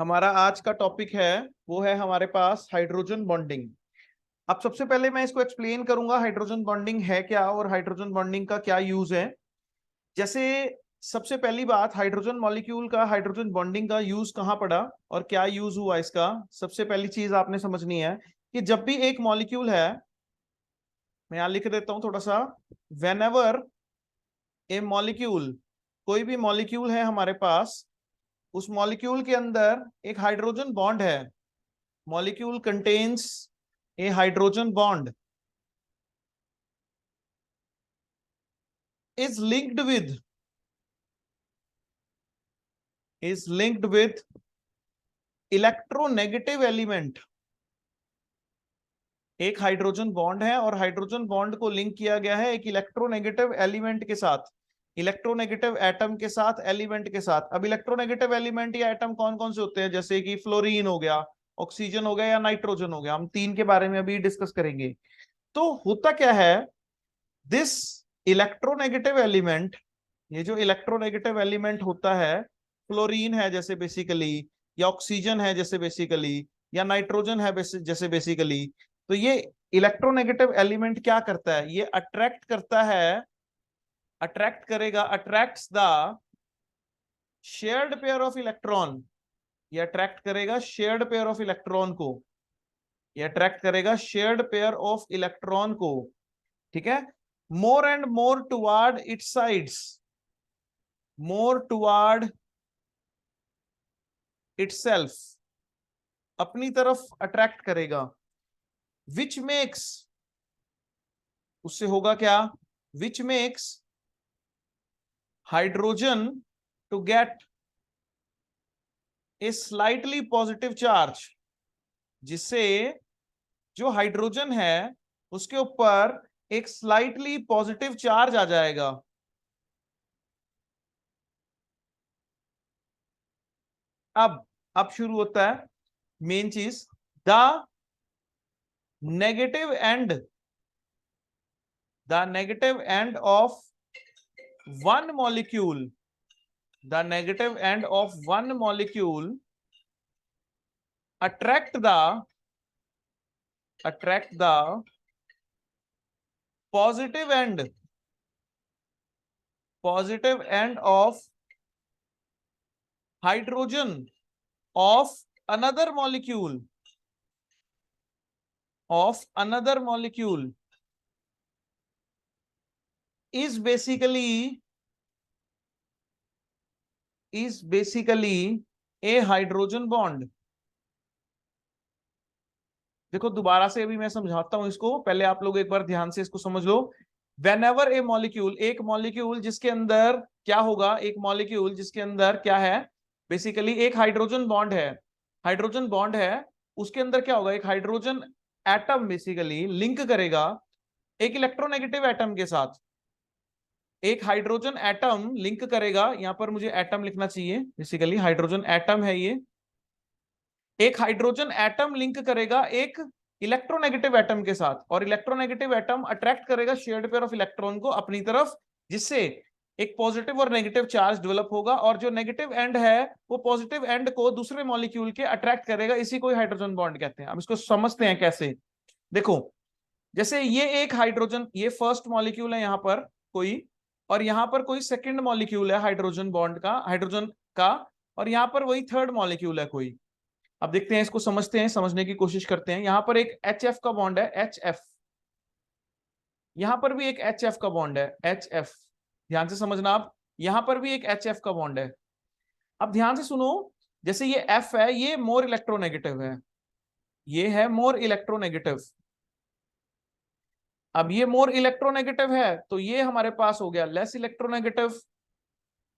हमारा आज का टॉपिक है वो है हमारे पास हाइड्रोजन बॉन्डिंग। अब सबसे पहले मैं इसको एक्सप्लेन करूंगा हाइड्रोजन बॉन्डिंग है क्या और हाइड्रोजन बॉन्डिंग का क्या यूज है। जैसे सबसे पहली बात, हाइड्रोजन मॉलिक्यूल का हाइड्रोजन बॉन्डिंग का यूज कहाँ पड़ा और क्या यूज हुआ इसका। सबसे पहली चीज आपने समझनी है कि जब भी एक मॉलिक्यूल है, मैं यहां लिख देता हूं थोड़ा सा। वेन एवर ए मॉलिक्यूल, कोई भी मॉलिक्यूल है हमारे पास, उस मॉलिक्यूल के अंदर एक हाइड्रोजन बॉन्ड है। Molecule contains A hydrogen bond is linked with is linked with electronegative element. एक हाइड्रोजन बॉन्ड है और हाइड्रोजन बॉन्ड को लिंक किया गया है एक इलेक्ट्रोनेगेटिव एलिमेंट के साथ, इलेक्ट्रोनेगेटिव एटम के साथ, एलिमेंट के साथ। अब इलेक्ट्रोनेगेटिव एलिमेंट या एटम कौन कौन से होते हैं, जैसे कि फ्लोरीन हो गया, ऑक्सीजन हो गया या नाइट्रोजन हो गया। हम तीन के बारे में अभी डिस्कस करेंगे। तो होता क्या है, दिस इलेक्ट्रोनेगेटिव एलिमेंट, ये जो इलेक्ट्रोनेगेटिव एलिमेंट होता है, फ्लोरीन है जैसे बेसिकली, या ऑक्सीजन है जैसे बेसिकली, या नाइट्रोजन है जैसे बेसिकली। तो ये इलेक्ट्रोनेगेटिव एलिमेंट क्या करता है, ये अट्रैक्ट करता है, अट्रैक्ट करेगा, attracts the shared pair of electron. ये अट्रैक्ट करेगा शेयर्ड पेयर ऑफ इलेक्ट्रॉन को, ये अट्रैक्ट करेगा शेयर्ड पेयर ऑफ इलेक्ट्रॉन को। ठीक है, more and more toward its sides, more toward itself, अपनी तरफ अट्रैक्ट करेगा। विच मेक्स, उससे होगा क्या, which makes hydrogen to get a slightly positive charge, जिससे जो हाइड्रोजन है उसके ऊपर एक स्लाइटली पॉजिटिव चार्ज आ जाएगा। अब शुरू होता है मेन चीज, the negative and, the negative end of one molecule, the negative end of one molecule attract the positive end, positive end of hydrogen of another molecule, of another molecule is basically a hydrogen bond। देखो दोबारा से अभी मैं समझाता हूं इसको, पहले आप लोग एक बार ध्यान से इसको समझ लो। Whenever a molecule, एक मॉलिक्यूल जिसके अंदर क्या होगा, एक मॉलिक्यूल जिसके अंदर क्या है, बेसिकली एक हाइड्रोजन बॉन्ड है, हाइड्रोजन बॉन्ड है, उसके अंदर क्या होगा, एक हाइड्रोजन एटम बेसिकली लिंक करेगा एक इलेक्ट्रोनेगेटिव एटम के साथ। एक हाइड्रोजन एटम लिंक करेगा, यहां पर मुझे एटम लिखना चाहिए, बेसिकली हाइड्रोजन एटम है ये। एक हाइड्रोजन एटम लिंक करेगा एक इलेक्ट्रोनेगेटिव एटम के साथ, और इलेक्ट्रोनेगेटिव एटम अट्रैक्ट करेगा शेयर्ड पेयर ऑफ इलेक्ट्रॉन को अपनी तरफ, जिससे एक पॉजिटिव और नेगेटिव चार्ज डेवलप होगा, और जो नेगेटिव एंड है वो पॉजिटिव एंड को दूसरे मॉलिक्यूल के अट्रैक्ट करेगा। इसी को हाइड्रोजन बॉन्ड कहते हैं। अब इसको समझते हैं कैसे। देखो, जैसे ये एक हाइड्रोजन, ये फर्स्ट मॉलिक्यूल है यहां पर कोई, और यहां पर कोई सेकंड मॉलिक्यूल है हाइड्रोजन बॉन्ड का, हाइड्रोजन का, और यहां पर वही थर्ड मॉलिक्यूल है कोई। अब देखते हैं, इसको समझते हैं, समझने की कोशिश करते हैं। यहां पर एक HF का बॉन्ड है, HF, यहां पर भी एक HF का बॉन्ड है, HF। ध्यान से समझना आप, यहां पर भी एक HF का बॉन्ड है। अब ध्यान से सुनो, जैसे ये F है, ये मोर इलेक्ट्रोनेगेटिव है, ये है मोर इलेक्ट्रोनेगेटिव। अब ये मोर इलेक्ट्रोनेगेटिव है तो ये हमारे पास हो गया लेस इलेक्ट्रोनेगेटिव,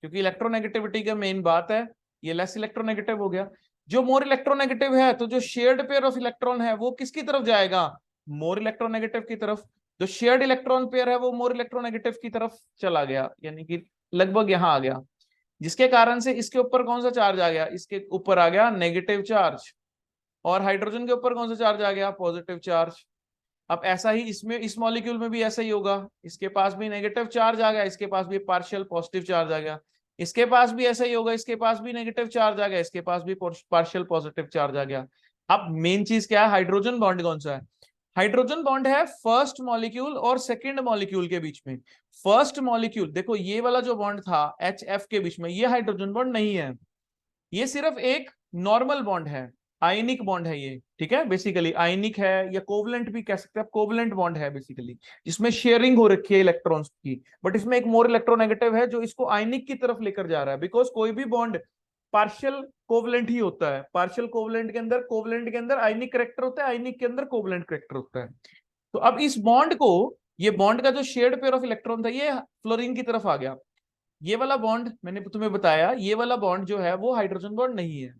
क्योंकि इलेक्ट्रोनेगेटिविटी का मेन बात है, ये लेस इलेक्ट्रोनेगेटिव हो गया। जो मोर इलेक्ट्रोनेगेटिव है तो जो शेयर्ड पेयर ऑफ इलेक्ट्रॉन है वो किसकी तरफ जाएगा, मोर इलेक्ट्रोनेगेटिव की तरफ। जो शेयर्ड इलेक्ट्रॉन पेयर है वो मोर इलेक्ट्रोनेगेटिव की तरफ चला गया, यानी कि लगभग यहां आ गया, जिसके कारण से इसके ऊपर कौन सा चार्ज आ गया, इसके ऊपर आ गया नेगेटिव चार्ज, और हाइड्रोजन के ऊपर कौन सा चार्ज आ गया, पॉजिटिव चार्ज। अब ऐसा ही इसमें, इस मॉलिक्यूल में भी ऐसा ही होगा, इसके पास भी नेगेटिव चार्ज आ गया, इसके पास भी पार्शियल पॉजिटिव चार्ज आ गया। इसके पास भी ऐसा ही होगा, इसके पास भी नेगेटिव चार्ज आ गया, इसके पास भी पार्शियल पॉजिटिव चार्ज आ गया। अब मेन चीज क्या है, हाइड्रोजन बॉन्ड कौन सा है? हाइड्रोजन बॉन्ड है फर्स्ट मॉलिक्यूल और सेकंड मॉलिक्यूल के बीच में। फर्स्ट मॉलिक्यूल देखो, ये वाला जो बॉन्ड था HF के बीच में, ये हाइड्रोजन बॉन्ड नहीं है, ये सिर्फ एक नॉर्मल बॉन्ड है, आयनिक बॉन्ड है ये, ठीक है। बेसिकली आयनिक है या कोवलेंट भी कह सकते हैं, कोवलेंट बॉन्ड है बेसिकली, जिसमें शेयरिंग हो रखी है इलेक्ट्रॉन्स की, बट इसमें एक मोर इलेक्ट्रोनेगेटिव है जो इसको आयनिक की तरफ लेकर जा रहा है। बिकॉज कोई भी बॉन्ड पार्शियल कोवलेंट ही होता है, पार्शियल कोवलेंट के अंदर आयनिक करेक्टर होता है, आयनिक के अंदर कोवलेंट करेक्टर होता है। तो अब इस बॉन्ड को, ये बॉन्ड का जो शेयर्ड पेयर ऑफ इलेक्ट्रॉन था ये फ्लोरीन की तरफ आ गया। ये वाला बॉन्ड मैंने तुम्हें बताया, ये वाला बॉन्ड जो है वो हाइड्रोजन बॉन्ड नहीं है।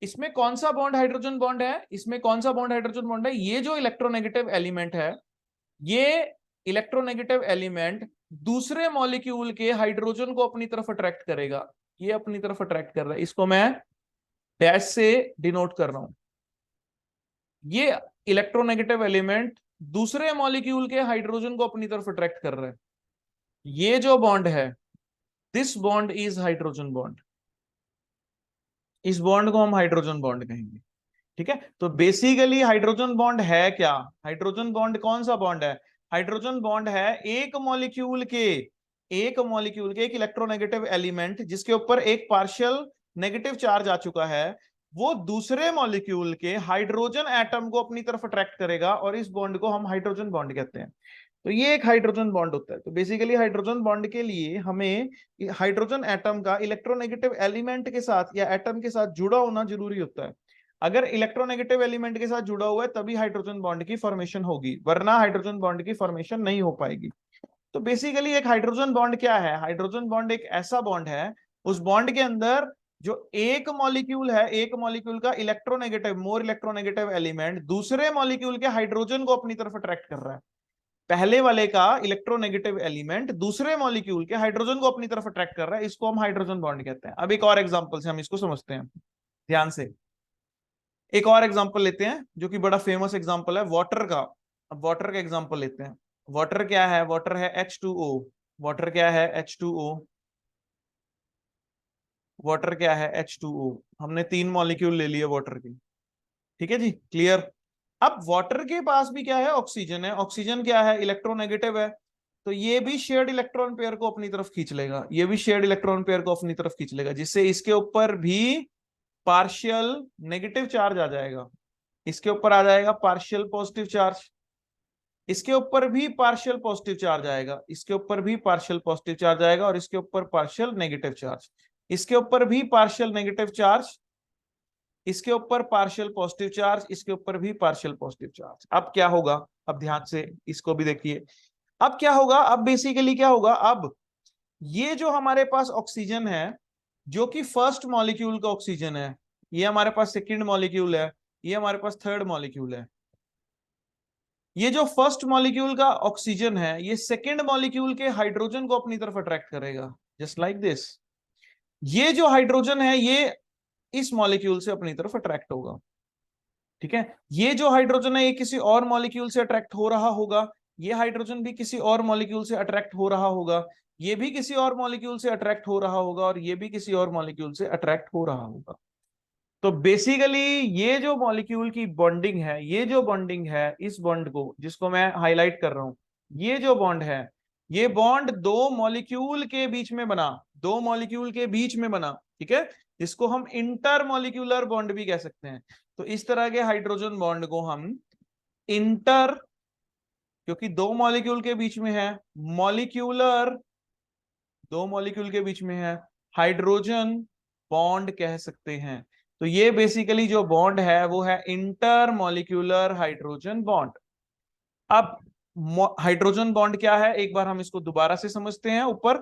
इसमें कौन सा बॉन्ड हाइड्रोजन बॉन्ड है? इसमें कौन सा बॉन्ड हाइड्रोजन बॉन्ड है? ये जो इलेक्ट्रोनेगेटिव एलिमेंट है, ये इलेक्ट्रोनेगेटिव एलिमेंट दूसरे मॉलिक्यूल के हाइड्रोजन को अपनी तरफ अट्रैक्ट करेगा। ये अपनी तरफ अट्रैक्ट कर रहा है, इसको मैं डैश से डिनोट कर रहा हूं। ये इलेक्ट्रोनेगेटिव एलिमेंट दूसरे मॉलिक्यूल के हाइड्रोजन को अपनी तरफ अट्रैक्ट कर रहा है। ये जो बॉन्ड है, this bond is hydrogen bond, इस बॉन्ड को हम हाइड्रोजन बॉन्ड कहेंगे, ठीक है। तो बेसिकली हाइड्रोजन बॉन्ड है क्या? हाइड्रोजन बॉन्ड कौन सा बॉन्ड है? हाइड्रोजन बॉन्ड है एक मॉलिक्यूल के, एक इलेक्ट्रोनेगेटिव एलिमेंट जिसके ऊपर एक पार्शियल नेगेटिव चार्ज आ चुका है, वो दूसरे मॉलिक्यूल के हाइड्रोजन एटम को अपनी तरफ अट्रैक्ट करेगा, और इस बॉन्ड को हम हाइड्रोजन बॉन्ड कहते हैं। तो ये एक हाइड्रोजन बॉन्ड होता है। तो बेसिकली हाइड्रोजन बॉन्ड के लिए हमें हाइड्रोजन एटम का इलेक्ट्रोनेगेटिव एलिमेंट के साथ या एटम के साथ जुड़ा होना जरूरी होता है। अगर इलेक्ट्रोनेगेटिव एलिमेंट के साथ जुड़ा हुआ है तभी हाइड्रोजन बॉन्ड की फॉर्मेशन होगी, वरना हाइड्रोजन बॉन्ड की फॉर्मेशन नहीं हो पाएगी। तो बेसिकली एक हाइड्रोजन बॉन्ड क्या है? हाइड्रोजन बॉन्ड एक ऐसा बॉन्ड है, उस बॉन्ड के अंदर जो एक मॉलिक्यूल है, एक मॉलिक्यूल का इलेक्ट्रोनेगेटिव, मोर इलेक्ट्रोनेगेटिव एलिमेंट दूसरे मॉलिक्यूल के हाइड्रोजन को अपनी तरफ अट्रैक्ट कर रहा है। पहले वाले का इलेक्ट्रोनेगेटिव एलिमेंट दूसरे मॉलिक्यूल के हाइड्रोजन को अपनी तरफ अट्रैक्ट कर रहा है, इसको हम हाइड्रोजन बॉन्ड कहते हैं। अब एक और एग्जांपल से हम इसको समझते हैं ध्यान से। एक और एग्जांपल लेते हैं जो कि बड़ा फेमस एग्जांपल है वाटर का। अब वाटर का एग्जांपल लेते हैं। वाटर क्या है? वाटर है H2O। वाटर क्या है? H2O। वाटर क्या है? H2O। हमने 3 मॉलिक्यूल ले लिए वाटर के, ठीक है जी, क्लियर। अब वाटर के पास भी क्या है? ऑक्सीजन है। ऑक्सीजन क्या है? इलेक्ट्रोनेगेटिव है। तो ये भी शेयर्ड इलेक्ट्रॉन पेयर को अपनी तरफ खींच लेगा, ये भी शेयर्ड इलेक्ट्रॉन पेयर को अपनी तरफ खींच लेगा, जिससे इसके ऊपर भी पार्शियल नेगेटिव चार्ज आ जाएगा, इसके ऊपर आ जाएगा पार्शियल पॉजिटिव चार्ज, इसके ऊपर भी पार्शियल पॉजिटिव चार्ज आएगा, इसके ऊपर भी पार्शियल पॉजिटिव चार्ज आएगा, और इसके ऊपर पार्शियल नेगेटिव चार्ज, इसके ऊपर भी पार्शियल नेगेटिव चार्ज, इसके ऊपर पार्शियल पॉजिटिव चार्ज, इसके ऊपर भी पार्शियल पॉजिटिव चार्ज। अब क्या होगा? अब ध्यान से इसको भी देखिए। अब क्या होगा? अब बेसिकली क्या होगा? अब ये जो हमारे पास ऑक्सीजन है, जो कि फर्स्ट मॉलिक्यूल का ऑक्सीजन है, ये हमारे पास सेकंड मॉलिक्यूल है, ये हमारे पास थर्ड मॉलिक्यूल है। ये जो फर्स्ट मॉलिक्यूल का ऑक्सीजन है, ये सेकंड मॉलिक्यूल के हाइड्रोजन को अपनी तरफ अट्रैक्ट करेगा, जस्ट लाइक दिस। ये जो हाइड्रोजन है ये इस मॉलिक्यूल से अपनी तरफ अट्रैक्ट होगा, ठीक है। ये जो हाइड्रोजन है ये किसी और मॉलिक्यूल से अट्रैक्ट हो रहा होगा, ये हाइड्रोजन भी किसी और मॉलिक्यूल से अट्रैक्ट हो रहा होगा, ये भी किसी और मॉलिक्यूल से अट्रैक्ट हो रहा होगा, और ये भी किसी और मॉलिक्यूल से अट्रैक्ट हो रहा होगा। तो बेसिकली ये जो मॉलिक्यूल की बॉन्डिंग है, ये जो बॉन्डिंग है, इस बॉन्ड को जिसको मैं हाईलाइट कर रहा हूं, ये जो बॉन्ड है, ये बॉन्ड दो मॉलिक्यूल के बीच में बना, दो मॉलिक्यूल के बीच में बना, ठीक है, जिसको हम इंटर मॉलिक्यूलर बॉन्ड भी कह सकते हैं। तो इस तरह के हाइड्रोजन बॉन्ड को हम इंटर, क्योंकि दो मॉलिक्यूल के बीच में है, मॉलिक्यूलर, दो मॉलिक्यूल के बीच में है, हाइड्रोजन बॉन्ड कह सकते हैं। तो ये बेसिकली जो बॉन्ड है वो है इंटर मॉलिक्यूलर हाइड्रोजन बॉन्ड। अब हाइड्रोजन बॉन्ड क्या है, एक बार हम इसको दोबारा से समझते हैं। ऊपर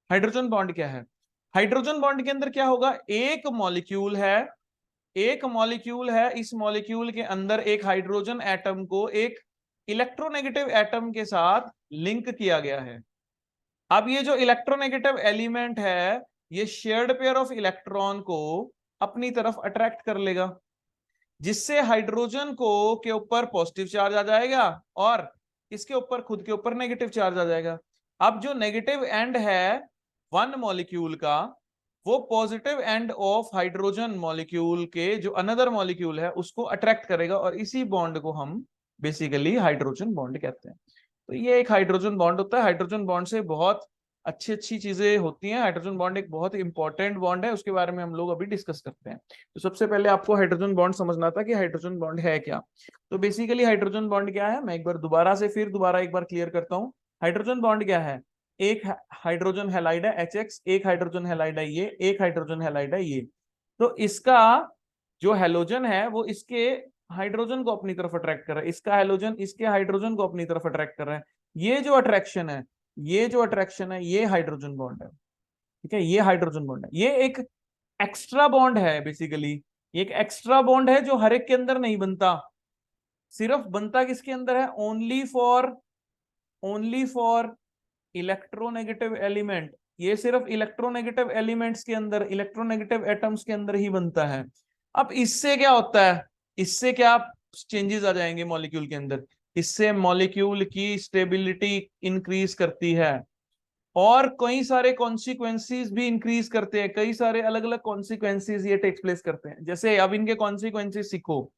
हाइड्रोजन बॉन्ड क्या है? हाइड्रोजन बॉन्ड के अंदर क्या होगा? एक मॉलिक्यूल है, एक मॉलिक्यूल है, इस मॉलिक्यूल के अंदर एक हाइड्रोजन एटम को एक इलेक्ट्रोनेगेटिव एटम के साथ लिंक किया गया है। अब ये जो इलेक्ट्रोनेगेटिव एलिमेंट है, ये शेयर्ड पेयर ऑफ इलेक्ट्रॉन को अपनी तरफ अट्रैक्ट कर लेगा, जिससे हाइड्रोजन को के ऊपर पॉजिटिव चार्ज आ जाएगा और इसके ऊपर खुद के ऊपर नेगेटिव चार्ज आ जाएगा। अब जो नेगेटिव एंड है वन मॉलिक्यूल का वो positive end of hydrogen molecule के जो अनदर मॉलिक्यूल है उसको अट्रैक्ट करेगा, और इसी बॉन्ड को हम बेसिकली हाइड्रोजन बॉन्ड कहते हैं। तो ये एक हाइड्रोजन बॉन्ड होता है। हाइड्रोजन बॉन्ड से बहुत अच्छी अच्छी चीजें होती हैं। हाइड्रोजन बॉन्ड एक बहुत इंपॉर्टेंट बॉन्ड है, उसके बारे में हम लोग अभी डिस्कस करते हैं। तो सबसे पहले आपको हाइड्रोजन बॉन्ड समझना था कि हाइड्रोजन बॉन्ड है क्या। तो बेसिकली हाइड्रोजन बॉन्ड क्या है, मैं एक बार दोबारा एक बार क्लियर करता हूँ। हाइड्रोजन बॉन्ड क्या है, एक हाइड्रोजन हैलाइड है HX, एक हाइड्रोजन हैलाइड है ये, एक हाइड्रोजन हैलाइड है ये। तो इसका जो हैलोजन है वो इसके हाइड्रोजन को अपनी तरफ अट्रैक्ट कर रहा है, इसका हैलोजन इसके हाइड्रोजन को अपनी तरफ अट्रैक्ट कर रहा है। ये जो अट्रैक्शन है ये हाइड्रोजन बॉन्ड है। ठीक है, ये हाइड्रोजन बॉन्ड है, ये एक एक्स्ट्रा बॉन्ड है बेसिकली। ये एक एक्स्ट्रा बॉन्ड है जो हर एक के अंदर नहीं बनता, सिर्फ बनता किसके अंदर है, ओनली फॉर इलेक्ट्रोनेगेटिव एलिमेंट। ये सिर्फ इलेक्ट्रोनेगेटिव एलिमेंट्स के अंदर, इलेक्ट्रोनेगेटिव एटम्स के अंदर ही बनता है। अब इससे क्या होता है, इससे क्या चेंजेस आ जाएंगे मॉलिक्यूल के अंदर, इससे मॉलिक्यूल की स्टेबिलिटी इंक्रीज करती है और कई सारे कॉन्सिक्वेंसेस भी इंक्रीज करते हैं, कई सारे अलग अलग कॉन्सिक्वेंसेस ये टेक प्लेस करते हैं। जैसे अब इनके कॉन्सिक्वेंसेस सीखो,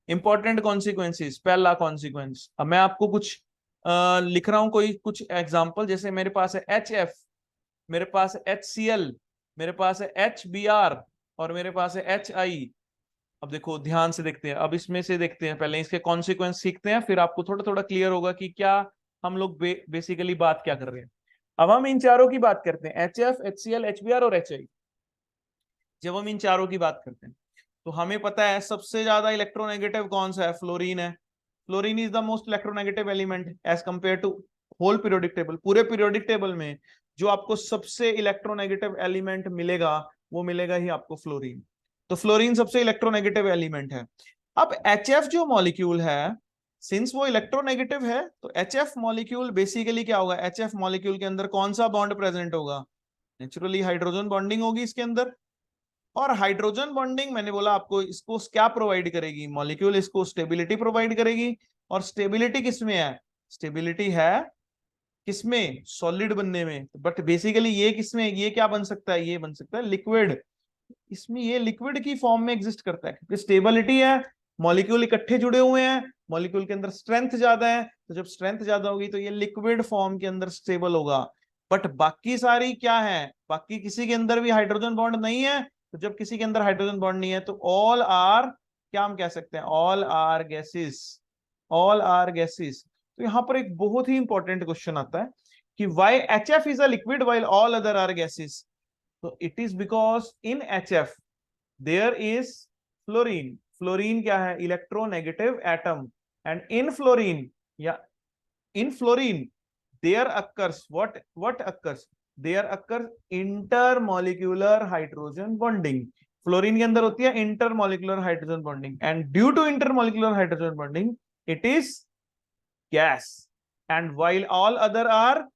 इंपॉर्टेंट कॉन्सिक्वेंसेस। पहला कॉन्सिक्वेंस, अब मैं आपको कुछ लिख रहा हूं कोई कुछ एग्जांपल। जैसे मेरे पास है HF, मेरे पास है HCl, मेरे पास है HBr और मेरे पास है HI। अब देखो ध्यान से देखते हैं, अब इसमें से देखते हैं, पहले इसके कॉन्सिक्वेंस सीखते हैं, फिर आपको थोड़ा थोड़ा क्लियर होगा कि क्या हम लोग बेसिकली बात क्या कर रहे हैं। अब हम इन चारों की बात करते हैं, HF, HCl, HBr और HI। जब हम इन चारों की बात करते हैं तो हमें पता है सबसे ज्यादा इलेक्ट्रोनेगेटिव कौन सा है, फ्लोरीन है। Fluorine is the most electronegative element as compare to whole periodic table. पूरे पीरियोडिक टेबल में जो आपको सबसे इलेक्ट्रोनेगेटिव एलिमेंट मिलेगा वो मिलेगा ही आपको फ्लोरीन। तो फ्लोरीन सबसे इलेक्ट्रोनेगेटिव एलिमेंट है। अब HF जो मॉलिक्यूल है, सिंस वो इलेक्ट्रोनेगेटिव है तो HF मॉलिक्यूल बेसिकली क्या होगा, HF मॉलिक्यूल के अंदर कौन सा बॉन्ड प्रेजेंट होगा, नेचुरली हाइड्रोजन बॉन्डिंग होगी इसके अंदर। और हाइड्रोजन बॉन्डिंग मैंने बोला आपको इसको क्या प्रोवाइड करेगी, मॉलिक्यूल इसको स्टेबिलिटी प्रोवाइड करेगी। और स्टेबिलिटी किसमें है, स्टेबिलिटी है किसमें, सॉलिड बनने में। बट बेसिकली ये किसमें, ये क्या बन सकता है, ये बन सकता है लिक्विड। इसमें ये लिक्विड की फॉर्म में एग्जिस्ट करता है क्योंकि स्टेबिलिटी है, मॉलिक्यूल इकट्ठे जुड़े हुए हैं, मॉलिक्यूल के अंदर स्ट्रेंथ ज्यादा है, तो जब स्ट्रेंथ ज्यादा होगी तो ये लिक्विड फॉर्म के अंदर स्टेबल होगा। बट बाकी सारी क्या है, बाकी किसी के अंदर भी हाइड्रोजन बॉन्ड नहीं है। तो जब किसी के अंदर हाइड्रोजन बॉन्ड नहीं है तो ऑल आर, क्या हम कह सकते हैं, all are gases, all are gases. तो यहां पर एक बहुत ही इंपॉर्टेंट क्वेश्चन आता है कि why HF is a liquid while all other are gases. तो it is because in HF there is fluorine. Fluorine क्या है, electronegative atom. And in fluorine या in fluorine there occurs what occurs, there occurs intermolecular hydrogen bonding। Fluorine के अंदर होती है intermolecular hydrogen bonding, and due to intermolecular hydrogen bonding it is gas, and while all other are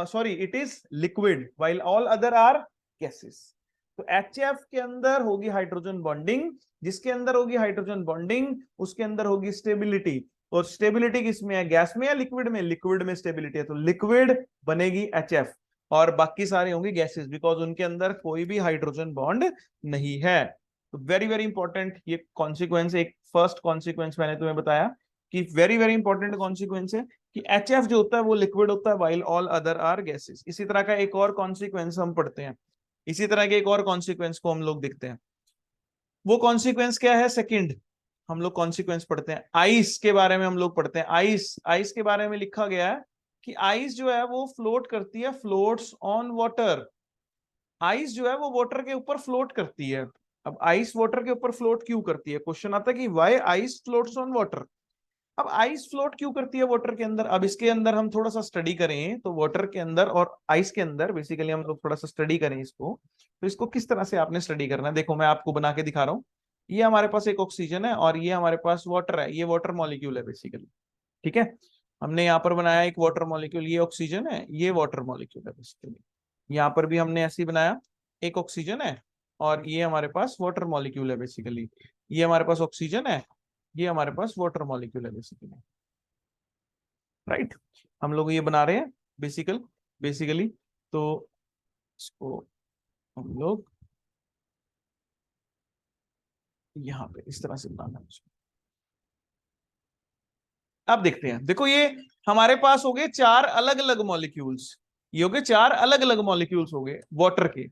sorry it is liquid while all other are gases। तो HF के अंदर होगी hydrogen bonding, जिसके अंदर होगी हाइड्रोजन बॉन्डिंग उसके अंदर होगी स्टेबिलिटी। और स्टेबिलिटी किसमें है, गैस में या लिक्विड में, लिक्विड में स्टेबिलिटी है, तो लिक्विड बनेगी HF। और बाकी सारे होंगे गैसेस बिकॉज उनके अंदर कोई भी हाइड्रोजन बॉन्ड नहीं है। तो वेरी वेरी इंपॉर्टेंट ये कॉन्सिक्वेंस, एक फर्स्ट कॉन्सिक्वेंस मैंने तुम्हें बताया कि वेरी वेरी इंपॉर्टेंट कॉन्सिक्वेंस है कि HF जो होता है वो लिक्विड होता है while all other are gases. इसी तरह का एक और कॉन्सिक्वेंस हम पढ़ते हैं, इसी तरह के एक और कॉन्सिक्वेंस को हम लोग देखते हैं। वो कॉन्सिक्वेंस क्या है, सेकंड हम लोग कॉन्सिक्वेंस पढ़ते हैं, आइस के बारे में हम लोग पढ़ते हैं। आइस, आइस के बारे में लिखा गया है कि आइस जो है वो फ्लोट करती है, फ्लोट्स ऑन वाटर। आइस जो है वो वाटर के ऊपर फ्लोट करती है। अब आइस वाटर के ऊपर फ्लोट क्यों करती है, क्वेश्चन आता है कि why ice floats on water. अब आइस फ्लोट क्यों करती है वाटर के अंदर, अब इसके अंदर हम थोड़ा सा स्टडी करें तो वाटर के अंदर और आइस के अंदर बेसिकली हम लोग थोड़ा सा स्टडी करें इसको, तो इसको किस तरह से आपने स्टडी करना है। देखो मैं आपको बना के दिखा रहा हूँ, ये हमारे पास एक ऑक्सीजन है और ये हमारे पास वाटर है, ये वाटर मॉलिक्यूल है बेसिकली। ठीक है, हमने यहाँ पर बनाया एक वाटर मॉलिक्यूल, ये ऑक्सीजन है, ये वाटर मॉलिक्यूल है बेसिकली। यहाँ पर भी हमने ऐसे ही बनाया, एक ऑक्सीजन है और ये हमारे पास वाटर मॉलिक्यूल है बेसिकली। ये हमारे पास ऑक्सीजन है, ये हमारे पास वाटर मॉलिक्यूल है बेसिकली, राइट। हम लोग ये बना रहे हैं बेसिकली। तो इसको हम लोग यहाँ पे इस तरह से बनाना है। अब देखते हैं, देखो ये हमारे पास हो गए चार अलग अलग मॉलिक्यूल्स, ये हो गए चार अलग अलग मॉलिक्यूल्स हो गए वाटर के।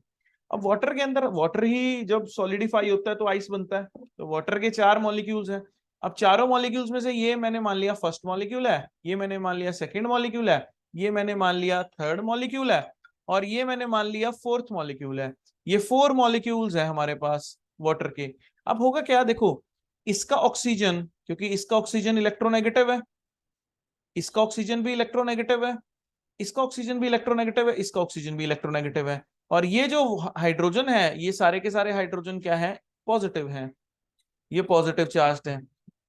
अब वाटर के अंदर, वाटर ही जब सॉलिडिफाई होता है तो आइस बनता है, तो वाटर के चार मॉलिक्यूल्स हैं। अब चारों मॉलिक्यूल्स में से ये मैंने मान लिया फर्स्ट मॉलिक्यूल है, ये मैंने मान लिया सेकंड मॉलिक्यूल है, ये मैंने मान लिया थर्ड मॉलिक्यूल है, और ये मैंने मान लिया फोर्थ मॉलिक्यूल है। ये फोर मॉलिक्यूल्स है हमारे पास वाटर के। अब होगा क्या, देखो इसका ऑक्सीजन, क्योंकि इसका ऑक्सीजन इलेक्ट्रोनेगेटिव है, इसका ऑक्सीजन भी इलेक्ट्रोनेगेटिव है, इसका ऑक्सीजन भी इलेक्ट्रोनेगेटिव है, इसका ऑक्सीजन भी इलेक्ट्रोनेगेटिव है, और ये जो हाइड्रोजन है, ये सारे के सारे हाइड्रोजन क्या है, पॉजिटिव है, ये पॉजिटिव चार्ज है।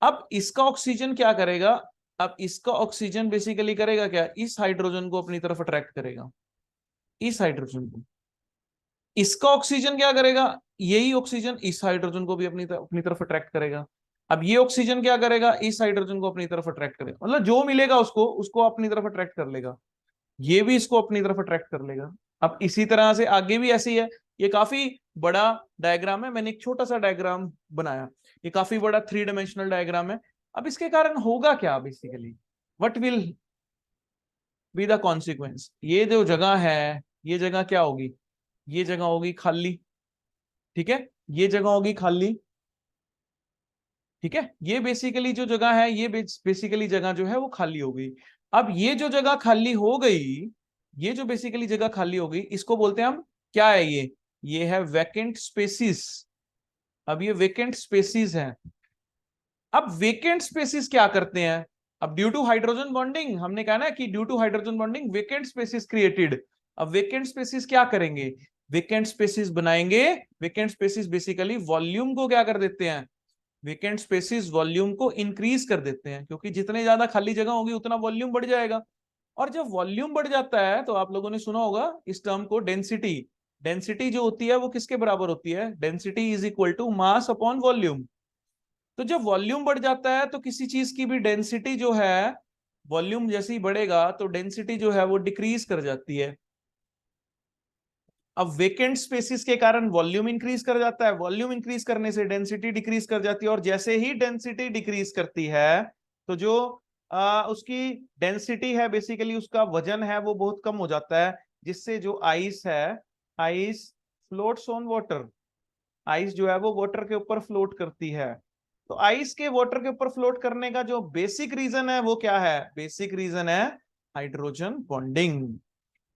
अब इसका ऑक्सीजन क्या करेगा, अब इसका ऑक्सीजन बेसिकली करेगा क्या, इस हाइड्रोजन को अपनी तरफ अट्रैक्ट करेगा, इस हाइड्रोजन को। इसका ऑक्सीजन क्या करेगा, यही ऑक्सीजन इस हाइड्रोजन को भी अपनी तरफ अट्रैक्ट करेगा। अब ये ऑक्सीजन क्या करेगा, इस हाइड्रोजन को अपनी तरफ अट्रैक्ट करेगा, मतलब जो मिलेगा उसको उसको अपनी तरफ अट्रैक्ट कर लेगा, ये भी इसको अपनी तरफ अट्रैक्ट कर लेगा। अब इसी तरह से आगे भी ऐसे ही है। ये काफी बड़ा डायग्राम है, मैंने एक छोटा सा डायग्राम बनाया, ये काफी बड़ा 3 डायमेंशनल डायग्राम है। अब इसके कारण होगा क्या, basically what will be the consequence, ये जो जगह है, ये जगह क्या होगी, ये जगह होगी खाली, ठीक है, ये जगह होगी खाली, ठीक है, ये बेसिकली जो जगह है, ये बेसिकली जगह जो है वो खाली हो गई। अब ये जो जगह खाली हो गई, ये जो बेसिकली जगह खाली हो गई, इसको बोलते हैं हम, क्या है ये है वैकेंट स्पेसिस। अब ये वेकेंट स्पेसिस है। अब वेकेंट स्पेसिस क्या करते हैं, अब ड्यू टू हाइड्रोजन बॉन्डिंग, हमने कहा ना कि due to hydrogen bonding vacant spaces created. अब वेकेंट स्पेसिस क्या करेंगे, वेकेंट स्पेसिस बनाएंगे, वेकेंट स्पेसिस बेसिकली वॉल्यूम को क्या कर देते हैं, वेकेंट स्पेसिस वॉल्यूम को इंक्रीज कर देते हैं, क्योंकि जितने ज्यादा खाली जगह होगी उतना वॉल्यूम बढ़ जाएगा। और जब वॉल्यूम बढ़ जाता है तो आप लोगों ने सुना होगा इस टर्म को, डेंसिटी। डेंसिटी जो होती है वो किसके बराबर होती है, density is equal to mass upon volume. तो जब वॉल्यूम बढ़ जाता है तो किसी चीज की भी डेंसिटी जो है, वॉल्यूम जैसे ही बढ़ेगा तो डेंसिटी जो है वो डिक्रीज कर जाती है। अब वेकेंट स्पेसिस के कारण वॉल्यूम इंक्रीज कर जाता है, वॉल्यूम इंक्रीज करने से डेंसिटी डिक्रीज कर जाती है, और जैसे ही डेंसिटी डिक्रीज करती है तो जो उसकी डेंसिटी है, बेसिकली उसका वजन है वो बहुत कम हो जाता है, जिससे जो आइस है, ice floats on water, ice जो है वो वाटर के ऊपर फ्लोट करती है। तो आइस के वाटर के ऊपर फ्लोट करने का जो बेसिक रीजन है वो क्या है, बेसिक रीजन है हाइड्रोजन बॉन्डिंग।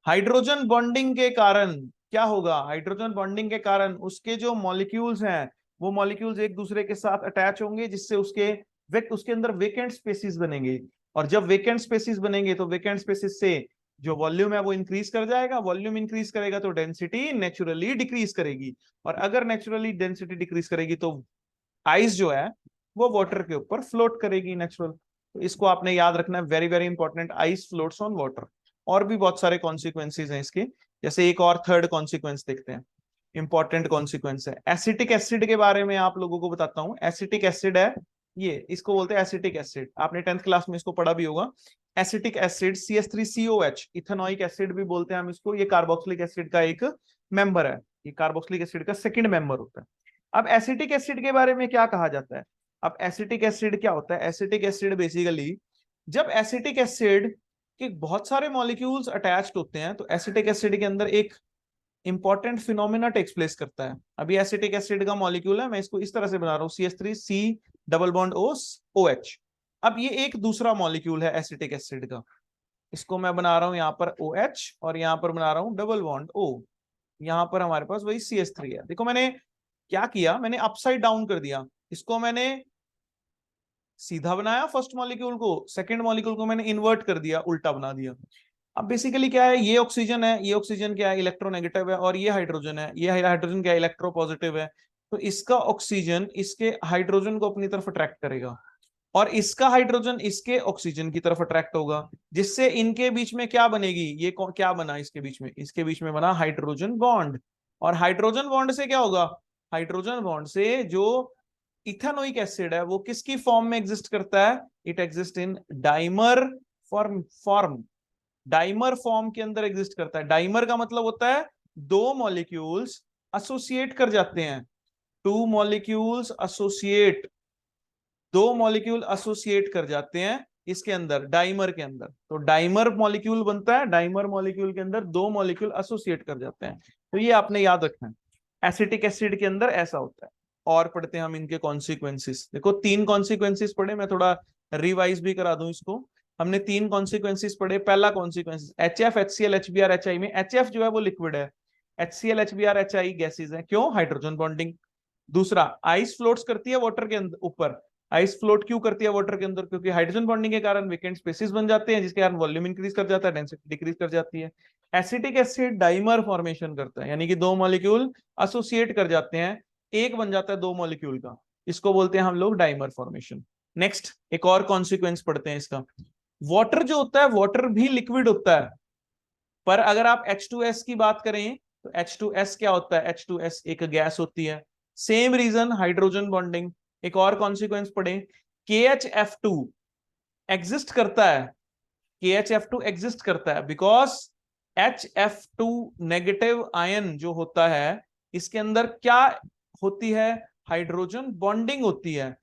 हाइड्रोजन बॉन्डिंग के कारण क्या होगा, हाइड्रोजन बॉन्डिंग के कारण उसके जो मॉलिक्यूल्स हैं वो मॉलिक्यूल्स एक दूसरे के साथ अटैच होंगे, जिससे उसके अंदर वेकेंट स्पेसिस बनेंगे। और जब वेकेंट स्पेसिस बनेंगे तो वेकेंट स्पेसिस से जो वॉल्यूम है वो इंक्रीज कर जाएगा, वॉल्यूम इंक्रीज करेगा तो डेंसिटी नेचुरली डिक्रीज करेगी, और अगर नेचुरली डेंसिटी डिक्रीज करेगी तो आइस जो है वो वाटर के ऊपर फ्लोट करेगी नेचुरल। तो इसको आपने याद रखना है, very very important, ice floats on water. और भी बहुत सारे कॉन्सिक्वेंसेज हैं इसके, जैसे एक और थर्ड कॉन्सिक्वेंस देखते हैं, इंपॉर्टेंट कॉन्सिक्वेंस है एसिटिक एसिड के बारे में आप लोगों को बताता हूं। एसिटिक एसिड है ये, इसको बोलते हैं एसिटिक एसिड, आपने 10th क्लास में इसको पढ़ा भी होगा। Acetic acid CH3COH, ethanoic acid भी बोलते हैं हम इसको, ये कार्बोक्सिलिक एसिड का एक मेंबर है, ये कार्बोक्सिलिक एसिड का सेकंड मेंबर होता है। अब एसिटिक एसिड के बारे में क्या कहा जाता है, अब एसिटिक एसिड क्या होता है, एसिटिक एसिड बेसिकली जब एसिटिक एसिड के बहुत सारे मॉलिक्यूल्स अटैच्ड होते हैं तो एसिटिक एसिड के अंदर एक इंपॉर्टेंट फिनोमिना टेक्स प्लेस करता है। अभी एसिटिक एसिड का मॉलिक्यूल है, मैं इसको इस तरह से बना रहा हूँ, CH3C डबल बॉन्ड OH। अब ये एक दूसरा मॉलिक्यूल है एसिटिक एसिड का, इसको मैं बना रहा हूं यहाँ पर OH, और यहाँ पर बना रहा हूँ डबल बॉन्ड O। यहाँ पर हमारे पास वही CH3 है। देखो मैंने क्या किया, मैंने अपसाइड डाउन कर दिया, इसको मैंने सीधा बनाया फर्स्ट मॉलिक्यूल को, सेकंड मॉलिक्यूल को मैंने इन्वर्ट कर दिया, उल्टा बना दिया। अब बेसिकली क्या है, ये ऑक्सीजन है, ये ऑक्सीजन क्या है, इलेक्ट्रोनेगेटिव है, और ये हाइड्रोजन है, ये हाइड्रोजन क्या है, इलेक्ट्रोपॉजिटिव है। तो इसका ऑक्सीजन इसके हाइड्रोजन को अपनी तरफ अट्रैक्ट करेगा, और इसका हाइड्रोजन इसके ऑक्सीजन की तरफ अट्रैक्ट होगा, जिससे इनके बीच में क्या बनेगी, ये क्या बना इसके बीच में, इसके बीच में बना हाइड्रोजन बॉन्ड। और हाइड्रोजन बॉन्ड से क्या होगा, हाइड्रोजन बॉन्ड से जो इथेनोइक एसिड है वो किसकी फॉर्म में एग्जिस्ट करता है, it exist in dimer form, dimer form के अंदर एग्जिस्ट करता है। डाइमर का मतलब होता है दो मॉलिक्यूल्स एसोसिएट कर जाते हैं, टू मॉलिक्यूल्स एसोसिएट, दो मॉलिक्यूल एसोसिएट कर जाते हैं इसके अंदर, डाइमर के अंदर। तो डाइमर मॉलिक्यूल बनता है, डाइमर मॉलिक्यूल के अंदर दो मॉलिक्यूल एसोसिएट कर जाते हैं। तो ये आपने याद रखना है, एसिटिक एसिड के अंदर ऐसा होता है। और पढ़ते हैं हम इनके कॉन्सिक्वेंसेस। देखो तीन कॉन्सिक्वेंसेस पढ़े, मैं थोड़ा रिवाइज भी करा दूं इसको। हमने तीन कॉन्सिक्वेंसेस पढ़े। पहला consequence HF HCl HBr HI में HF जो है वो लिक्विड है, HCl HBr HI गैसेज है। क्यों? Hydrogen bonding. दूसरा, आइस फ्लोट्स करती है वाटर के अंदर ऊपर। आइस फ्लोट क्यों करती है वाटर के अंदर? क्योंकि हाइड्रोजन बॉन्डिंग के कारण वेकेंट स्पेसेस बन जाते हैं, जिसके कारण वॉल्यूम इंक्रीज कर जाता है, डेंसिटी डिक्रीज कर जाती है। एसिटिक एसिड डाइमर फॉर्मेशन करता है, यानी कि दो मॉलिक्यूल एसोसिएट कर जाते हैं, एक बन जाता है दो मॉलिक्यूल का, इसको बोलते हैं हम लोग डाइमर फॉर्मेशन। नेक्स्ट एक और कॉन्सिक्वेंस पढ़ते हैं इसका। वाटर जो होता है, वाटर भी लिक्विड होता है, पर अगर आप H2S की बात करें तो H2S क्या होता है? H2S एक गैस होती है। Same reason, hydrogen bonding. एक और कॉन्सिक्वेंस पढ़े, KHF2 एग्जिस्ट करता है, KHF2 एग्जिस्ट करता है बिकॉज HF2 नेगेटिव आयन जो होता है, इसके अंदर क्या होती है? हाइड्रोजन बॉन्डिंग होती है।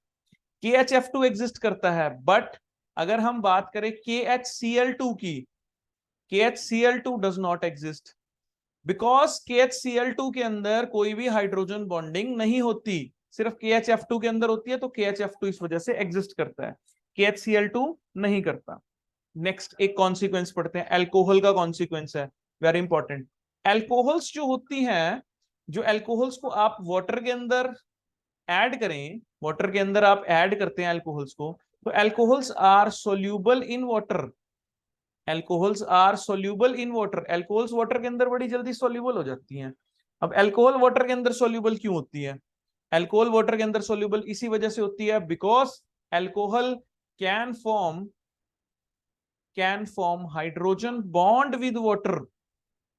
KHF2 एग्जिस्ट करता है, बट अगर हम बात करें KHCl2 की, KHCl2 does not exist because KHCl2 के अंदर कोई भी हाइड्रोजन बॉन्डिंग नहीं होती, सिर्फ KHF2 के अंदर होती है। तो KHF2 इस वजह से एग्जिस्ट करता है, KHCl2 नहीं करता। नेक्स्ट एक कॉन्सिक्वेंस पढ़ते हैं, एल्कोहल का कॉन्सिक्वेंस है, वेरी इंपॉर्टेंट। एल्कोहल्स जो होती हैं, जो एल्कोहल्स को आप वाटर के अंदर ऐड करें, वाटर के अंदर आप ऐड करते हैं एल्कोहल्स को, तो alcohols are soluble in water, alcohols are soluble in water. Alcohols water के अंदर बड़ी जल्दी सोल्यूबल हो जाती हैं। अब एल्कोहल वाटर के अंदर सोल्यूबल क्यों होती है? एल्कोहल वाटर के अंदर सोल्यूबल इसी वजह से होती है because alcohol can form hydrogen bond with water,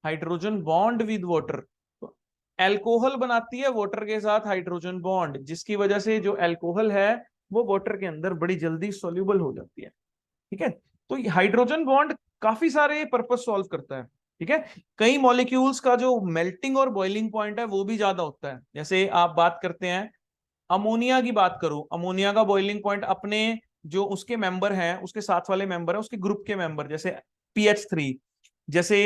hydrogen bond with water. तो एल्कोहल बनाती है वाटर के साथ हाइड्रोजन बॉन्ड, जिसकी वजह से जो एल्कोहल है वो वाटर के अंदर बड़ी जल्दी सोल्यूबल हो जाती है। ठीक है, तो हाइड्रोजन बॉन्ड काफी सारे पर्पस सॉल्व करता है। ठीक है, कई मॉलिक्यूल्स का जो मेल्टिंग और बॉइलिंग पॉइंट है वो भी ज्यादा होता है। जैसे आप बात करते हैं अमोनिया की, बात करो, अमोनिया का बॉइलिंग पॉइंट अपने जो उसके मेंबर हैं, उसके साथ वाले मेंबर है, उसके ग्रुप के मेंबर, जैसे PH3, जैसे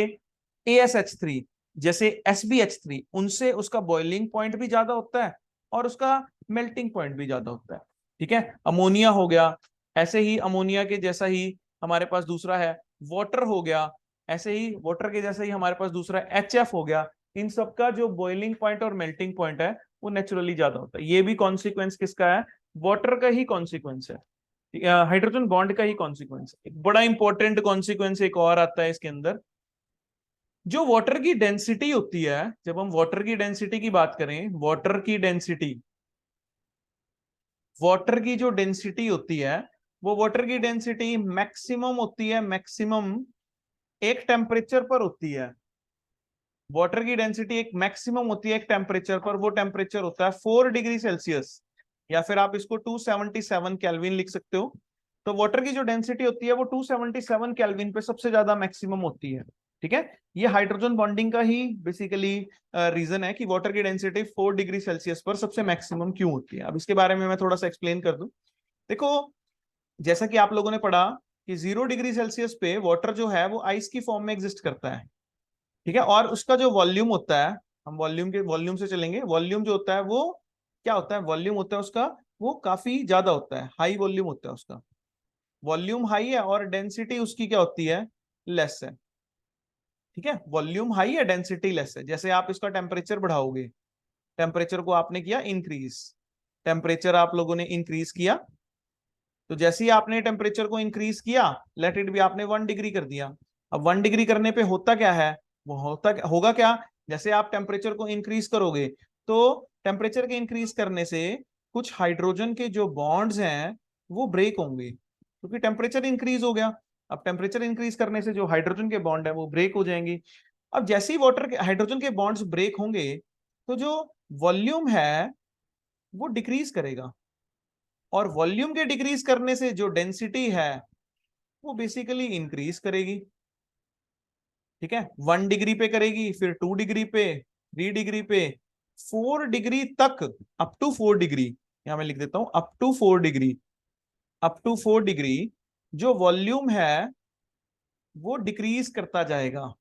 ASH3, जैसे SbH3, उनसे उसका बॉइलिंग पॉइंट भी ज्यादा होता है और उसका मेल्टिंग पॉइंट भी ज्यादा होता है। ठीक है, अमोनिया हो गया। ऐसे ही अमोनिया के जैसा ही हमारे पास दूसरा है वाटर हो गया, ऐसे ही वाटर के जैसा ही हमारे पास दूसरा HF हो गया। इन सबका जो बॉइलिंग पॉइंट और मेल्टिंग पॉइंट है वो नेचुरली ज्यादा होता है। ये भी कॉन्सिक्वेंस किसका है? वाटर का ही कॉन्सिक्वेंस है, हाइड्रोजन बॉन्ड का ही कॉन्सिक्वेंस है। एक बड़ा इंपॉर्टेंट कॉन्सिक्वेंस एक और आता है इसके अंदर, जो वाटर की डेंसिटी होती है। जब हम वाटर की डेंसिटी की बात करें, वाटर की डेंसिटी, वाटर की जो डेंसिटी होती है, वो वाटर की डेंसिटी मैक्सिमम होती है, मैक्सिमम एक टेम्परेचर पर होती है। वाटर की डेंसिटी एक मैक्सिमम होती है एक टेम्परेचर पर, वो टेम्परेचर होता है 4 डिग्री सेल्सियस, या फिर आप इसको 277 केल्विन लिख सकते हो। तो वाटर की जो डेंसिटी होती है वो 277 केल्विन पे सबसे ज्यादा मैक्सिमम होती है। ठीक है, ये हाइड्रोजन बॉन्डिंग का ही बेसिकली रीजन है कि वाटर की डेंसिटी 4 डिग्री सेल्सियस पर सबसे मैक्सिमम क्यों होती है। अब इसके बारे में मैं थोड़ा सा एक्सप्लेन कर दूं। देखो, जैसा कि आप लोगों ने पढ़ा कि 0 डिग्री सेल्सियस पे वाटर जो है वो आइस की फॉर्म में एग्जिस्ट करता है। ठीक है, और उसका जो वॉल्यूम होता है, हम वॉल्यूम से चलेंगे। वॉल्यूम जो होता है वो क्या होता है? वॉल्यूम होता है उसका, वो काफी ज्यादा होता है, हाई वॉल्यूम होता है उसका। वॉल्यूम हाई है और डेंसिटी उसकी क्या होती है? लेस है। ठीक है, वॉल्यूम हाई है, डेंसिटी लेस है। जैसे आप इसका टेम्परेचर बढ़ाओगे, टेम्परेचर को आपने किया इंक्रीज, टेम्परेचर आप लोगों ने इंक्रीज किया, तो जैसे ही आपने टेम्परेचर को इंक्रीज किया, लेट इट भी, आपने 1 डिग्री कर दिया। अब 1 डिग्री करने पे होता क्या है? वो होगा क्या? जैसे आप टेम्परेचर को इंक्रीज करोगे, तो टेम्परेचर के इंक्रीज करने से कुछ हाइड्रोजन के जो बॉन्ड्स हैं वो ब्रेक होंगे, क्योंकि टेम्परेचर इंक्रीज हो गया। अब टेम्परेचर इंक्रीज करने से जो हाइड्रोजन के बॉन्ड है वो ब्रेक हो जाएंगे। अब जैसे ही वाटर के हाइड्रोजन के बॉन्ड्स ब्रेक होंगे, तो जो वॉल्यूम है वो डिक्रीज करेगा, और वॉल्यूम के डिक्रीज करने से जो डेंसिटी है वो बेसिकली इंक्रीज करेगी। ठीक है, 1 डिग्री पे करेगी, फिर 2 डिग्री पे, 3 डिग्री पे, 4 डिग्री तक, अप टू 4 डिग्री, यहां मैं लिख देता हूं up to 4 degree, up to 4 degree जो वॉल्यूम है वो डिक्रीज करता जाएगा,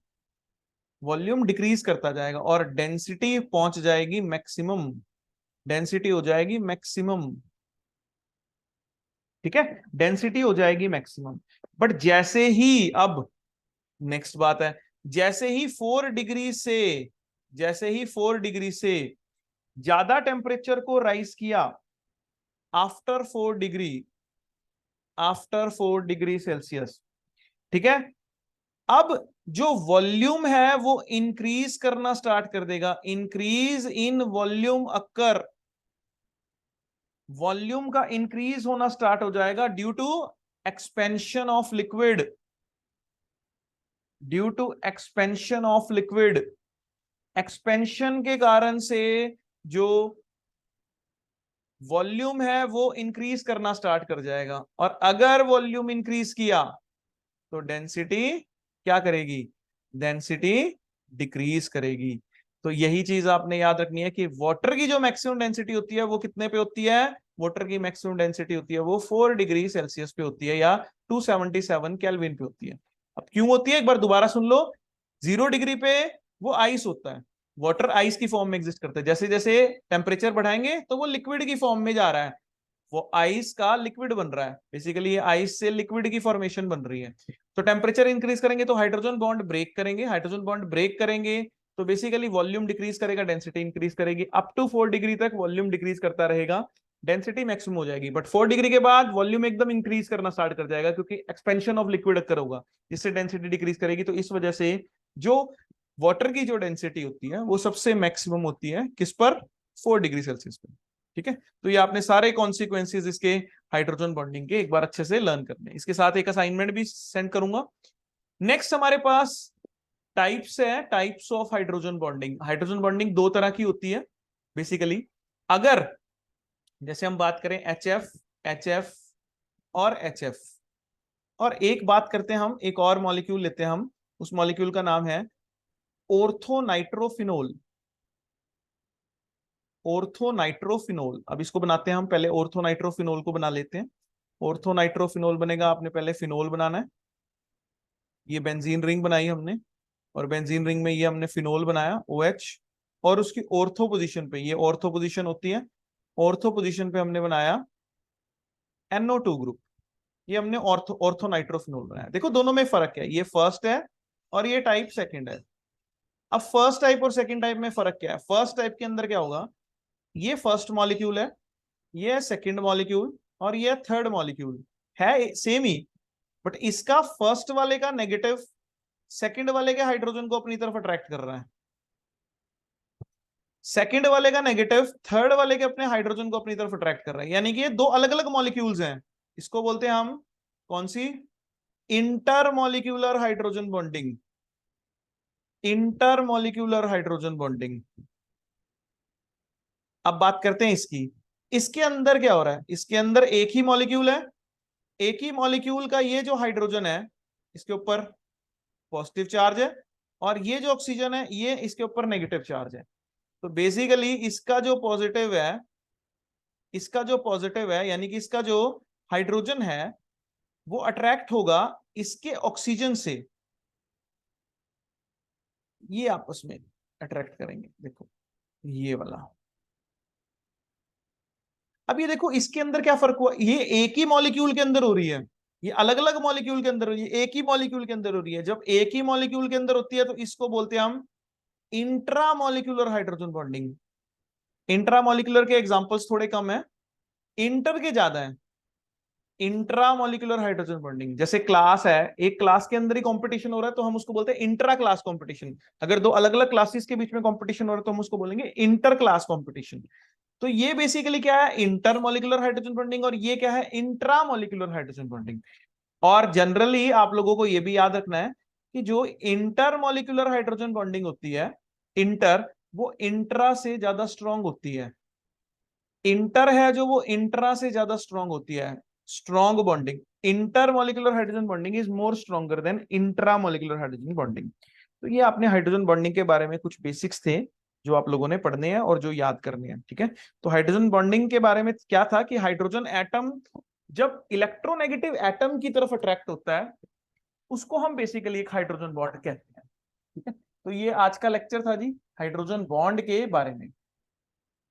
वॉल्यूम डिक्रीज करता जाएगा और डेंसिटी पहुंच जाएगी मैक्सिमम, डेंसिटी हो जाएगी मैक्सिमम। ठीक है, डेंसिटी हो जाएगी मैक्सिमम। बट जैसे ही, अब नेक्स्ट बात है, जैसे ही 4 डिग्री से, जैसे ही 4 डिग्री से ज्यादा टेम्परेचर को राइज किया, after 4 degree, after 4 degree Celsius, ठीक है, अब जो वॉल्यूम है वो इंक्रीज करना स्टार्ट कर देगा, increase in volume occur, volume का इंक्रीज होना स्टार्ट हो जाएगा due to expansion of liquid, due to expansion of liquid. Expansion के कारण से जो वॉल्यूम है वो इंक्रीज करना स्टार्ट कर जाएगा, और अगर वॉल्यूम इंक्रीज किया तो डेंसिटी क्या करेगी, डेंसिटी डिक्रीज करेगी। तो यही चीज आपने याद रखनी है कि वाटर की जो मैक्सिमम डेंसिटी होती है वो कितने पे होती है, वाटर की मैक्सिमम डेंसिटी होती है वो 4 डिग्री सेल्सियस पे होती है या 277 केल्विन पे होती है। अब क्यों होती है एक बार दोबारा सुन लो, 0 डिग्री पे वो आइस होता है, वाटर आइस की फॉर्म में एग्जिस्ट करता है, जैसे जैसे टेम्परेचर बढ़ाएंगे तो वो लिक्विड की फॉर्म में जा रहा है, वो आइस का लिक्विड बन रहा है, बेसिकली ये आइस से लिक्विड की फॉर्मेशन बन रही है। तो टेम्परेचर इंक्रीज करेंगे तो हाइड्रोजन बॉन्ड ब्रेक करेंगे, हाइड्रोजन बॉन्ड ब्रेक करेंगे तो बेसिकली वॉल्यूम डिक्रीज करेगा, डेंसिटी इंक्रीज करेगी, अप टू 4 डिग्री तक वॉल्यूम डिक्रीज करता रहेगा, डेंसिटी मैक्सिमम हो जाएगी। बट 4 डिग्री के बाद वॉल्यूम एकदम इंक्रीज करना स्टार्ट कर जाएगा क्योंकि एक्सपेंशन ऑफ लिक्विड अकर होगा, जिससे डेंसिटी डिक्रीज करेगी। तो इस वजह से जो वाटर की जो डेंसिटी होती है वो सबसे मैक्सिमम होती है किस पर, 4 डिग्री सेल्सियस पर। ठीक है, तो ये आपने सारे कॉन्सिक्वेंसेज इसके हाइड्रोजन बॉन्डिंग के एक बार अच्छे से लर्न करने, इसके साथ एक असाइनमेंट भी सेंड करूंगा। नेक्स्ट हमारे पास टाइप्स है, types of hydrogen bonding. Hydrogen bonding दो तरह की होती है बेसिकली। अगर जैसे हम बात करें HF, HF और HF, और एक बात करते हैं हम, एक और मॉलिक्यूल लेते हैं हम, उस मॉलिक्यूल का नाम है ऑर्थोनाइट्रोफिनोल, ऑर्थोनाइट्रोफिनोल। अब इसको बनाते हैं हम, पहले ऑर्थोनाइट्रोफिनोल को बना लेते हैं। ऑर्थोनाइट्रोफिनोल बनेगा, आपने पहले फिनोल बनाना है, ये बेंजीन रिंग बनाई हमने, और बेंजीन रिंग में ये हमने फिनोल बनाया OH, और उसकी ऑर्थो पोजीशन पे, ये ऑर्थो पोजीशन होती है, ऑर्थो पोजीशन पे हमने बनाया NO2 ग्रुप, ये हमने ऑर्थोनाइट्रोफिनोल बनाया। देखो दोनों में फर्क है, ये फर्स्ट है और ये टाइप सेकंड है। अब फर्स्ट टाइप और सेकंड टाइप में फर्क क्या है, फर्स्ट टाइप के अंदर क्या होगा, ये फर्स्ट मॉलिक्यूल है, ये सेकंड मॉलिक्यूल, और ये थर्ड मॉलिक्यूल है सेम ही, बट इसका फर्स्ट वाले का नेगेटिव सेकंड वाले के हाइड्रोजन को अपनी तरफ अट्रैक्ट कर रहा है, सेकंड वाले का नेगेटिव थर्ड वाले के अपने हाइड्रोजन को अपनी तरफ अट्रैक्ट कर रहा है, यानी कि ये दो अलग अलग मॉलिक्यूल्स हैं। इसको बोलते हैं हम कौन सी, intermolecular hydrogen bonding, intermolecular hydrogen bonding. अब बात करते हैं इसकी, इसके अंदर क्या हो रहा है, इसके अंदर एक ही मॉलिक्यूल है, एक ही मॉलिक्यूल का ये जो हाइड्रोजन है इसके ऊपर पॉजिटिव चार्ज है, और ये जो ऑक्सीजन है ये इसके ऊपर नेगेटिव चार्ज है। तो बेसिकली इसका जो पॉजिटिव है, इसका जो पॉजिटिव है यानी कि इसका जो हाइड्रोजन है वो अट्रैक्ट होगा इसके ऑक्सीजन से, ये आपस में अट्रैक्ट करेंगे, देखो ये वाला। अब ये देखो इसके अंदर क्या फर्क हुआ, ये एक ही मॉलिक्यूल के अंदर हो रही है, ये अलग अलग मॉलिक्यूल के अंदर हो रही है, एक ही मॉलिक्यूल के अंदर हो रही है। जब एक ही मॉलिक्यूल के अंदर होती है तो इसको बोलते हैं हम इंट्रामॉलिक्यूलर हाइड्रोजन बॉन्डिंग। इंट्रामॉलिक्यूलर के एग्जांपल्स थोड़े कम है, इंटर के ज्यादा है। इंट्रामॉलिक्यूलर हाइड्रोजन बॉन्डिंग जैसे क्लास है, एक क्लास के अंदर ही कंपटीशन हो रहा है तो हम उसको बोलते हैं इंट्रा क्लास कंपटीशन। अगर दो अलग अलग क्लासेस के बीच में कंपटीशन हो रहा है तो हम उसको बोलेंगे इंटर क्लास कंपटीशन। तो ये बेसिकली क्या है, इंटरमॉलिक्यूलर हाइड्रोजन बॉन्डिंग, और ये क्या है, इंट्रामॉलिक्यूलर हाइड्रोजन बॉन्डिंग। और जनरली आप लोगों को ये भी याद रखना है कि जो इंटरमॉलिक्यूलर हाइड्रोजन बॉन्डिंग होती है, इंटर, वो इंट्रा से ज्यादा स्ट्रांग होती है। इंटर है जो वो इंट्रा से ज्यादा स्ट्रांग होती है, strong bonding. Intermolecular hydrogen bonding is more stronger than intramolecular hydrogen bonding. तो ये आपने हाइड्रोजन बॉन्डिंग के बारे में कुछ बेसिक्स थे जो आप लोगों ने पढ़ने हैं और जो याद करने हैं, ठीक है। तो हाइड्रोजन बॉन्डिंग के बारे में क्या था कि हाइड्रोजन एटम जब इलेक्ट्रोनेगेटिव एटम की तरफ अट्रैक्ट होता है उसको हम बेसिकली एक हाइड्रोजन बॉन्ड कहते हैं, ठीक है। तो ये आज का लेक्चर था जी हाइड्रोजन बॉन्ड के बारे में।